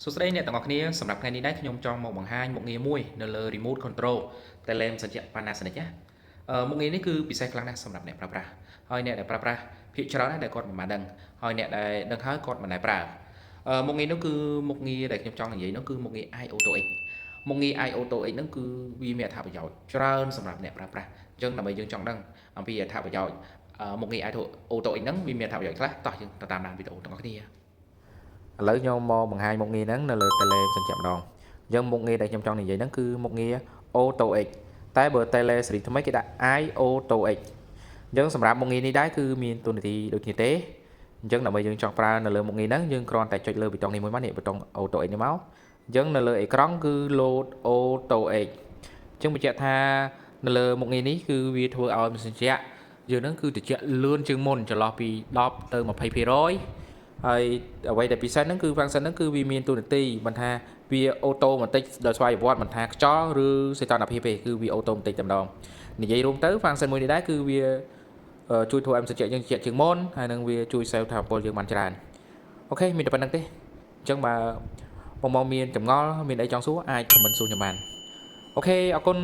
សួស្តីអ្នកទាំងអស់គ្នាសម្រាប់ថ្ងៃនេះដែរខ្ញុំចង់មកបង្ហាញមុខងារមួយនៅលើ remote control Telem សញ្ញា Panasonic ណាមុខងារនេះគឺពិសេសខ្លាំងណាស់សម្រាប់អ្នកប្រើប្រាស់ហើយអ្នកដែលប្រើប្រាស់ភាគច្រើនណាស់ដែលគាត់មិនបានដឹងហើយអ្នកដែលដឹងហើយគាត់មិនដែលប្រើមុខងារនោះគឺមុខងារដែលខ្ញុំចង់និយាយនោះគឺមុខងារ iAuto X មុខងារ iAuto X ហ្នឹងគឺវាមានអត្ថប្រយោជន៍ច្រើនសម្រាប់អ្នកប្រើប្រាស់អញ្ចឹងដើម្បីយើងចង់ដឹងអំពីអត្ថប្រយោជន៍មុខងារ iAuto X ហ្នឹងវាមានអត្ថប្រយោជន៍ខ្លះតោះយើងទៅតាមដានវីដេអូទាំងអស់គ្នាឥឡូវខ្ញុំមកបង្ហាញមុខងារហ្នឹងនៅលើ Tele សិនជាម្ដងអញ្ចឹងមុខងារដែលខ្ញុំចង់និយាយហ្នឹងគឺមុខងារ Auto X តែបើ Tele សេរីថ្មីគេដាក់ iAuto X អញ្ចឹងសម្រាប់មុខងារនេះដែរគឺមានទូនាទីដូចគ្នាទេអញ្ចឹងដើម្បីយើងចង់ប្រើនៅលើមុខងារហ្នឹងយើងគ្រាន់តែចុចលើប៊ូតុងនេះមួយមកនេះប៊ូតុង Auto X នេះមកអញ្ចឹងនៅលើអេក្រង់គឺ Load Auto X អញ្ចឹងបញ្ជាក់ថានៅលើមុខងារនេះគឺវាធ្វើឲ្យម៉ាស៊ីនត្រជាក់យើងហ្នឹងគឺត្រជាក់លឿនជាងមុនចន្លោះពី10ទៅ20%ហើយអ្វីដែលពិសេសហ្នឹងគឺ function ហ្នឹងគឺវាមានទូនាទីមិនថាវាអូតូម៉ាទិកដោយស្វ័យប្រវត្តិមិនថាខ្យល់ឬសីតុណ្ហភាពទេគឺវាអូតូម៉ាទិកតែម្ដងនិយាយរួមទៅ function មួយនេះដែរគឺវាជួយធ្វើឲ្យម៉ាស៊ីនត្រជាក់យើងត្រជាក់ជាងមុនហើយនឹងវាជួយ save ថាមពលយើងបានច្រើនអូខេមានតែប៉ុណ្្នឹងទេអញ្ចឹងបើបងមានចម្ងល់មានអីចង់សួរអាច comment សួរខ្ញុំបានអូខេអរគុណ